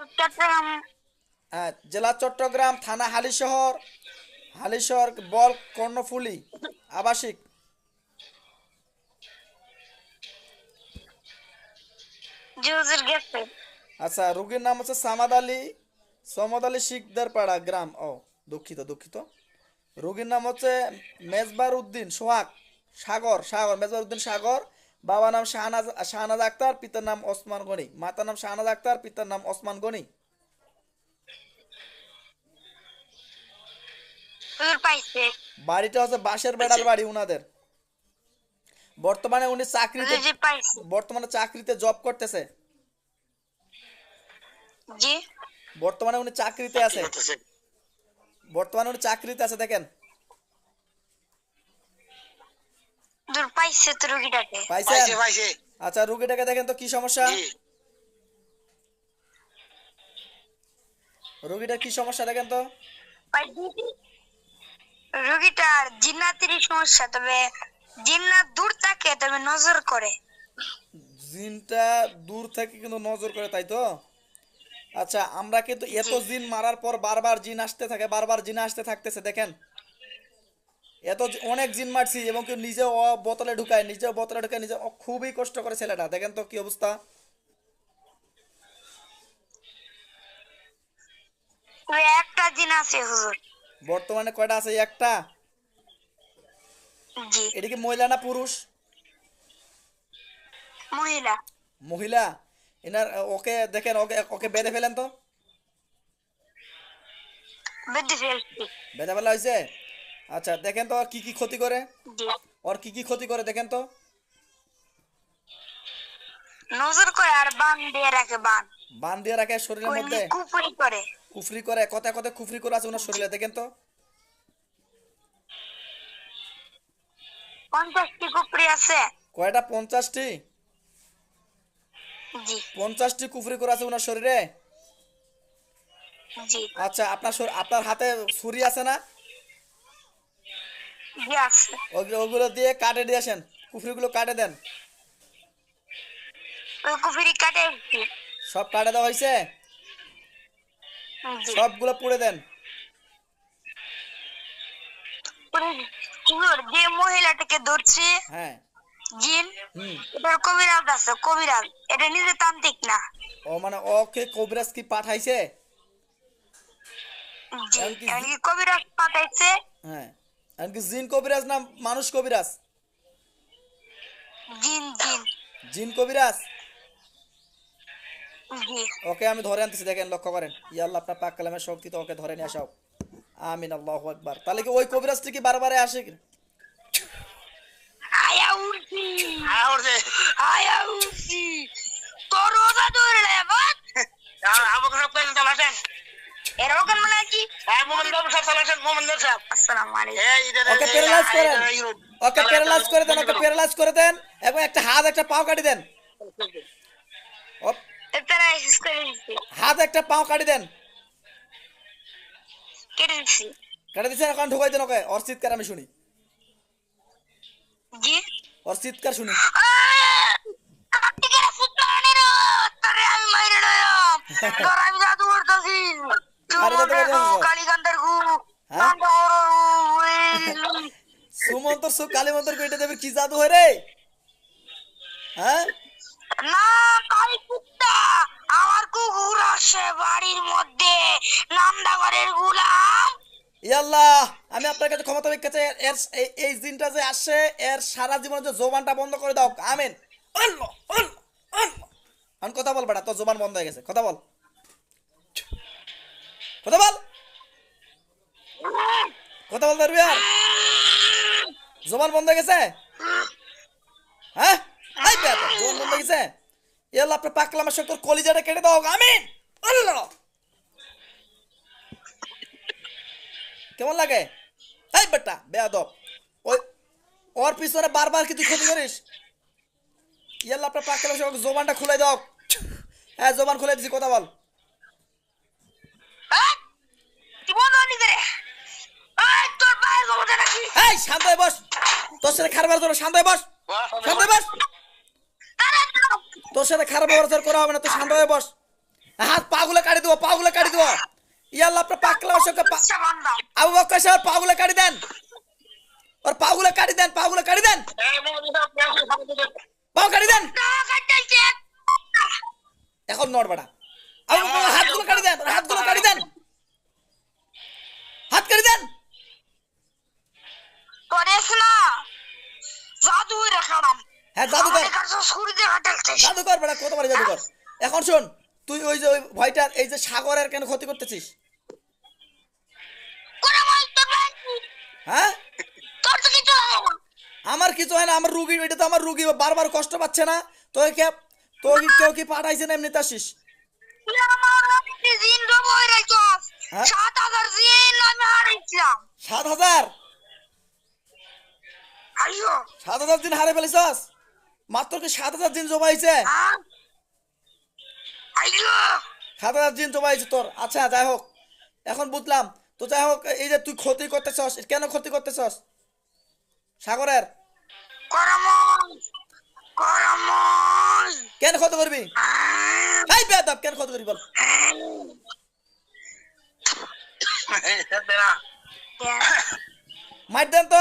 চট্টগ্রাম। জেলা চট্টগ্রাম, থানা হালিশহর, হালিশহর বল কর্ণফুলী, আবাসিক। জি হুজুর গেছে। আচ্ছা, রুগীর নাম হচ্ছে সমদ আলী শিকদার পাড়া গ্রাম। ও, দুঃখিত দুঃখিত। রোগীর নাম হচ্ছে মেজবার উদ্দিন সোহাগ, সাগর মেজবার উদ্দিন সাগর। বাবার নাম শাহনাজ আক্তার, পিতার নাম ওসমান গনি, মাতার নাম শাহনাজ আক্তার, পিতার নাম ওসমান গনি। হুজুর পাইছে। বাড়িটা হচ্ছে বাঁশের বেড়ার বাড়ি উনাদের। বর্তমানে উনি চাকরিতে হুজুর জি পাইছে। বর্তমানে চাকরিতে জব করতেছে। জি বর্তমানে উনি চাকরিতে আছে। বর্তমানে উনি চাকরিতে আছে দেখেন। হুজুর পাইছে তো রুগীটাকে। পাইছেন? আচ্ছা, রুগীটাকে দেখেন তো কি সমস্যা। রুগীটার কি সমস্যা দেখেন তো। রুগীটার জিন্নাতের সমস্যা, তবে জিন্নাত দূর থাকে তবে নজর করে। জিনটা দূর থেকে কিন্তু নজর করে, তাই তো? আচ্ছা, আমরা কিন্তু এত জি জিন মারার পর বারবার জিন আসতে থাকে, বারবার জিন আসতে থাকতেছে দেখেন। অনেক জিন মারছি এবং কেউ নিজেও বোতলে ঢুকায় নিজে খুবই কষ্ট করে ছেলেটা, দেখেন তো কি অবস্থা। তবে একটা জিন আছে হুজুর। বর্তমানে কয়টা আছে? একটা। জি এটা কি মহিলা না পুরুষ? মহিলা। মহিলা। এনার ওকে দেখেন, ওকে ওকে বেঁধে ফেলেন তো। বেঁধে ফেলছি। বেঁধে ফেলা হয়েছে? আচ্ছা, দেখেন তো ওর কি কি ক্ষতি করে। জি ওর কি কি ক্ষতি করে দেখেন তো। নজর করে আর বান দিয়ে রাখে, বান বান দিয়ে রাখে শরীরের মধ্যে। কুপুরি করে। কুফরি করে, কথায় কথায় কুফরি করে আছে ওনার শরীরে, দেখেন তো। 50টি কুপুরি আছে। কয়টা? 50টি। জি 50টি কুফরি করে আছে ওনার শরীরে। জি আচ্ছা, আপনার হাতে ছুরি আছে না? জি আছে। ওগুলো দিয়ে কাটে দিয়ে আসেন, কুফরিগুলো কাটে দেন। ওই কুপুরি কাটে এসছি। সব কাটে দেওয়া হয়েছে? জি সবগুলো পুড়ে দেন। হুজুর যে মহিলাটাকে ধরছে হ্যাঁ। জিন, হুম। এটার কবিরাজ আছে, কবিরাজ। এটা নিজে তান্ত্রিক না। ও মানে ওকে কবিরাজ কি পাঠাইছে? জি এমনকি এমনকি কবিরাজ পাঠাইছে। হ্যাঁ, এমনকি জিন কবিরাজ না মানুষ কবিরাজ? জিন জিন। জিন কবিরাজ। জি ওকে আমি ধরে আনতেছি, দেখেন লক্ষ্য করেন। ইয়া আল্লাহ, আপনার পাক কালামের শক্তিতে ওকে ধরে নিয়ে আসাও। আমিন, আল্লাহু আকবার। তাহলে কি ওই কবিরাজটি কি বারবারে আসে কি? আয়া উঠছি, আয়া উঠছি। তোর রোজা ধরে রে বাত। আমাকে সব কইতে চালাছেন। এরকম মানে কি? মোহাম্মদ বাবু সব চালাছেন, মোহাম্মদ সাহেব। আসসালামু আলাইকুম। ওকে প্যারালাইজ করেন। ওকে প্যারালাইজ করে দেন, ওকে প্যারালাইজ করে দেন এবং একটা হাত একটা পাও কাটি দেন। প্যারালাইসিস করে দিছি। হাত একটা পাও কাটি দেন। কেটে দিছি। কাটি দিচ্ছেন, এখন ঢুকাই দেন ওকে। ওর চিৎকার আমি শুনি, জি ওর চিৎকার শুনি। আমি মাইরে লয়াম। তোর আমি জাদু করতেছি। আরে দাদা ভাই, কালীকান্তের গু। হ্যাঁ, সুমন্তর সু কালী মন্তর কেটে দেবে, কি জাদু হয় রে? হ্যাঁ, না, কালী কুত্তা। আমার কুকুর আসে বাড়ির মধ্যে। নামদাগরের গুলাম। ইয়াল্লাহ, আমি আপনার কাছে ক্ষমতা ভিক্ষা চাই। এই জিনটা যে আসে, এর সারা জীবন যে জোবানটা বন্ধ করে দাও। আমিন। আল্লাহ আল্লাহ আল্লাহ। এখন কথা বল বেটা, তোর জোবান বন্ধ হয়ে গেছে, কথা বল, কথা বল, কথা বল পারবি আর? জোবান বন্ধ হয়ে গেছে? হ্যাঁ, এই বেটা জোবান বন্ধ হয়ে গেছে। ইয়াল্লাহ, আপনার পাক কালামের শক্তি, তোর কলিজাটা কেটে দাও। আমিন। আল্লাহ। কেমন লাগে? এই বেটা বেয়াদব, ওই ওর পিছনে বারবার কি তুই ক্ষতি করিস? ইয়াল্লাহ, আপনার পাক কালামের শক্তি, জোবানটা খুলে দাও। হ্যাঁ, জোবান খুলে দিছি, কথা বল। তোর পায়ের ক্ষমতা নাকি? এই শান্ত হয়ে বস, তোর সাথে খারাপ ব্যবহার, শান্ত হয়ে বস, শান্ত হয়ে বস। তোর সাথে খারাপ ব্যবহার করা হবে না, তুই শান্ত হয়ে বস। হাত পা গুলো কাটি দেবো, পাগুলো কাটি দেবো। ইয়াল্লাহ আপনার পাকলা অসংখ্য বান্দা আবু বক্কর সাহেব পাগুলো কাটি দেন, ওর পাগুলো কাটি দেন, পাগুলো কাটি দেন, পাও কাটি দেন। এখন নড় বেটা, আবু বক্কর হাতগুলো কাটি দেন, ওর হাতগুলো কাটি দেন, হাত কাটি দেন। করেছ না জাদু রাখালাম হ্যাঁ জাদুকর, ছুরিতে কাটালছিস জাদুকর বেটা, কত বড় জাদুকর। এখন শোন, তুই ওই যে ওই ভয়টার এই যে সাগরের কেন ক্ষতি করতেছিস? করে মাই তোর ভাই হ্যাঁ তোর তো কিছু হবে না আমার কিছু হয় না, আমার রুগী, এটা তো আমার রুগী, বারবার কষ্ট পাচ্ছে না। তোকে কে, তোকে কেউ কি পাঠাইছে না এমনিতে আসিস? তুই আমার অনেক জিন রব হয়ে রাখছস হ্যাঁ? 7000 জিন আমি হারাইছিলাম 7,000, আইয়ো 7,000 দিন হারে ফেলেছস? মাত্র কি 7,000 দিন জমাইছে? হ্যাঁ আইয়ো 7,000 দিন জমাইছে তোর। আচ্ছা যাই হোক, এখন বুঝলাম। তো যাই হোক, এই যে তুই ক্ষতি করতেছস, কেন ক্ষতি করতেছস সাগরের? করমই কেন ক্ষতি করবি? এই বেয়াদব, কেন ক্ষতি করবি বল? মার দেন তো,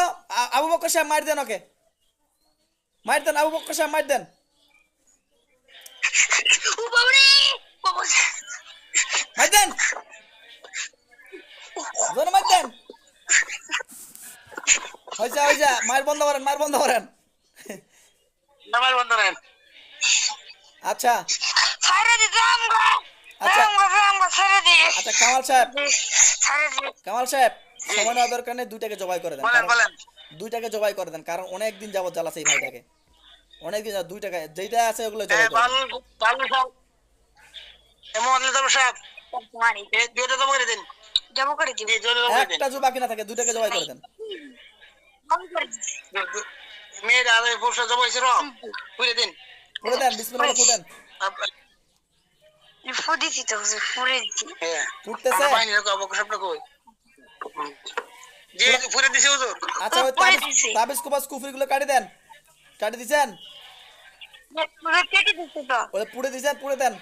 আবু বক্কর সাহেব মার দেন, ওকে মার দেন, আবু বক্কর সাহেব মার দেন, ও বাবরে মার দেন, জোরে মার দেন। হয়েছে হয়েছে, মার বন্ধ করেন, মার বন্ধ করেন। আমার বন্ধুরা আচ্ছা সারা দিতে আমগো আচ্ছা আমগো সারা দি আচ্ছা কামাল সাহেব, সারা দি কামাল সাহেব সময় নেওয়া দরকার নেই, দুইটাকে জবাই করে দেন, বলেন বলেন দুইটাকে জবাই করে দেন, কারণ অনেক দিন যাবত জ্বালাছে এই ভাইটাকে, অনেক দিন। দুইটাকে যেটা আছে ওগুলো জবাই করে দেন। ভালো ভালো সব এমন দাও সব তোমারই এই দুটো তো করে দিন জমা করে দিন এই দুটো তো করে দিন একটা বাকি না থাকে, দুইটাকে জবাই করে দেন। আমি করে দিন মেয়ের আরে পোষা জমা হইছে রং করে দিন করে দেন, বিসমিল্লাহ বলে ফুটেন। ফুদি দিতে হবে ফুরে দিতে হ্যাঁ ফুটতেছে। আমরা বাইরে রাখো অবশ্য সবটা কই যে ফুরে দিছে হুজুর আচ্ছা ওই তাবিজ কুবাস কুফরিগুলো কাটি দেন, কাটি দিছেন? পুরো কেটে দিতে তো ওই পুড়ে দিছেন, পুড়ে দেন।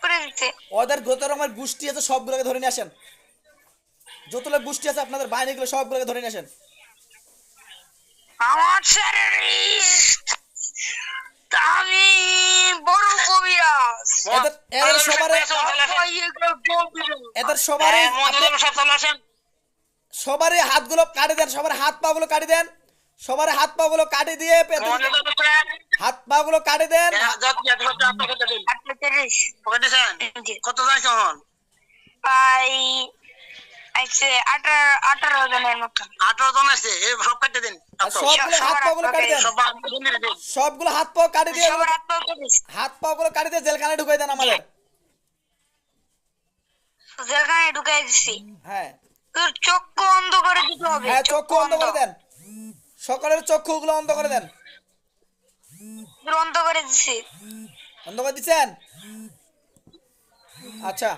পুরে দিতে ওদের যত রকমের গোষ্ঠী আছে সবগুলোকে ধরে নিয়ে আসেন, যতগুলো গোষ্ঠী আছে আপনাদের বাহিনীগুলো সবগুলোকে ধরে নিয়ে আসেন। আমার শরীরে আমি বড় কবিরাজ এদের এদের সবারে এদের সবারই সবারই হাতগুলো কাটি দেন, সবার হাত পা গুলো কাটি দেন, সবার হাত পা গুলো কাটি দিয়ে হাত পা গুলো কাটি দেন। কত জন প্রায় আছে 18 জনের মতো 18 জন আছে সব কেটে দিন সবগুলো হাত পা গুলো কাটি দেন, সবগুলো হাত পা কাটি দিয়ে হাত পা গুলো কাটি দিয়ে জেলখানায় ঢুকাই দেন আমাদের। জেলখানায় ঢুকাই দিছি। হ্যাঁ তোর চক্ষু অন্ধ করে দিতে হবে। হ্যাঁ চক্ষু অন্ধ করে দেন, সকলের চক্ষুগুলো অন্ধ করে দেন। তোর অন্ধ করে দিছি। অন্ধ করে দিচ্ছেন? আচ্ছা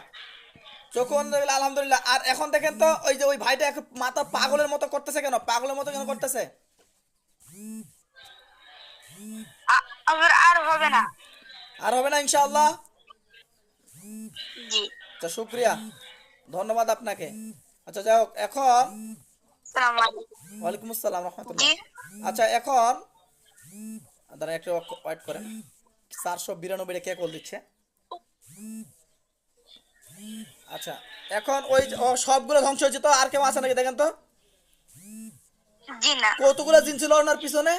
চক্ষু অন্ধ হলে আলহামদুলিল্লাহ। আর এখন দেখেন তো ওই যে ওই ভাইটা এখন মাথা পাগলের মতো করতেছে কেন? পাগলের মতো কেন করতেছে? আর হবে না, আর হবে না ইনশাআল্লাহ। জি আচ্ছা শুক্রিয়া, ধন্যবাদ আপনাকে। আচ্ছা যাই হোক, এখন আসসালামু আলাইকুম। ওয়ালাইকুম আসসালাম জি রহমতুল্লাহ। আচ্ছা এখন দাঁড়া একটু ওয়েট করেন, 492 কে কল দিচ্ছে। আচ্ছা এখন ওই সবগুলো ধ্বংস হয়েছে তো? আর কেউ আছে নাকি দেখেন তো? জি না কতগুলো জিন ছিল ওনার পিছনে?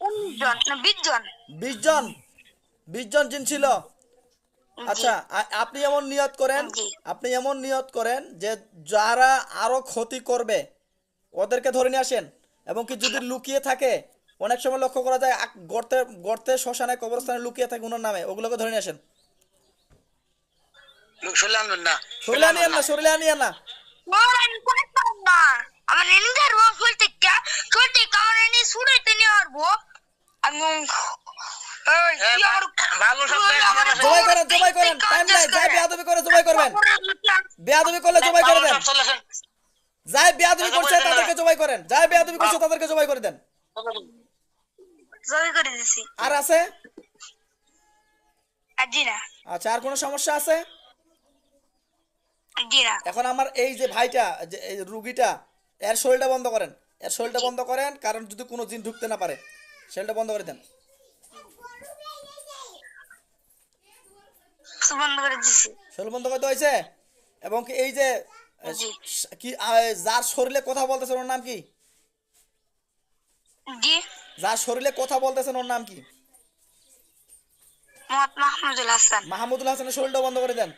19 জন না 20 জন 20 জন, 20 জন জিন ছিল। আচ্ছা আপনি এমন নিয়ত করেন, জি। আপনি এমন নিয়ত করেন যে যারা আরো ক্ষতি করবে ওদেরকে ধরে নিয়ে আসেন, এবং কি যদি লুকিয়ে থাকে, অনেক সময় লক্ষ্য করা যায় গর্তে গর্তে শ্মশানে কবরস্থানে লুকিয়ে থাকে ওনার নামে, ওগুলোকে ধরে নিয়ে আসেন। শরীরে আনবেন না শরীরে আনিয়েন না, শরীরে আনিয়েন না। আমি কোন পারব না আমার নিজের রোজ বলতে আমার এনে ছুড়াইতে নিয়ে আসবো আমি ভালো জবাই করেন, জবাই করেন, টাইম নাই, যাই বেয়াদবি করে জবাই করবেন, বেয়াদবি করলে জবাই করে দেন, যাই বেয়াদবি করছে তাদেরকে জবাই করেন, যাই বেয়াদবি করছে তাদেরকে জবাই করে দেন। জবাই করে দিছি। আর আছে? জি না। আচ্ছা, আর কোনো সমস্যা আছে? জি না। এখন আমার এই যে ভাইটা, যে এই রুগীটা, এর শরীরটা বন্ধ করেন, এর শরীরটা জি। বন্ধ করেন, কারণ যদি কোনো জিন ঢুকতে না পারে, শরীরটা বন্ধ করে দেন। বন্ধ করে দিছি। শরীর বন্ধ করতে হয়েছে? এবং কি এই যে জি। কি যার শরীরে কথা বলতেছেন ওর নাম কি? জি। যার শরীরে কথা বলতেছেন ওর নাম কি? মোহাম্মদ মাহমুদুল হাসান। মাহমুদুল হাসানের শরীরটা বন্ধ করে দেন।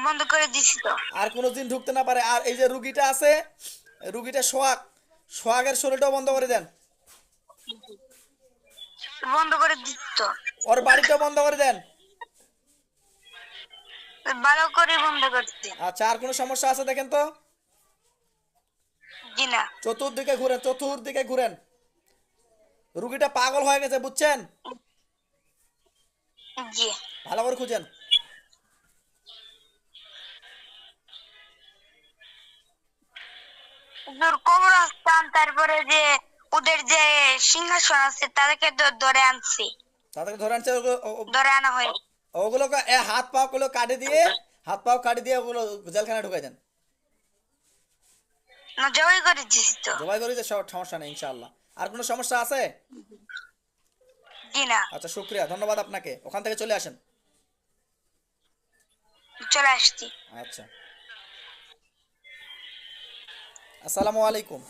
বন্ধ করে দিছি তো। আর কোনো জিন ঢুকতে না পারে। আর এই যে রুগীটা আছে, রুগীটা সোহাগ, সোহাগের শরীরটাও বন্ধ করে দেন। বন্ধ করে দিছি তো। ওর বাড়িটাও বন্ধ করে দেন। ভালো করে বন্ধ করছি। আচ্ছা, আর কোনো সমস্যা আছে দেখেন তো? জি না। চতুর্দিকে ঘুরেন, চতুর্দিকে ঘুরেন। রুগীটা পাগল হয়ে গেছে, বুঝছেন? জি। ভালো করে খুঁজেন। কবরস্থান, তারপরে যে ওদের যে সিংহাসন আছে তাদেরকে ধরে আনছি। তাদেরকে ধরে আনছে, ধরে আনা হয়। ওগুলোকে হাত পা গুলো কাটে দিয়ে, হাত পা কাটে দিয়ে ওগুলো জেলখানায় ঢুকাই দেন। না, জবাই করে দিছি তো। জবাই করে দিয়ে সব সমস্যা নেই ইনশাআল্লাহ। আর কোনো সমস্যা আছে? জি না। আচ্ছা, শুক্রিয়া, ধন্যবাদ আপনাকে। ওখান থেকে চলে আসেন। চলে আসছি। আচ্ছা, আসসালামু আলাইকুম।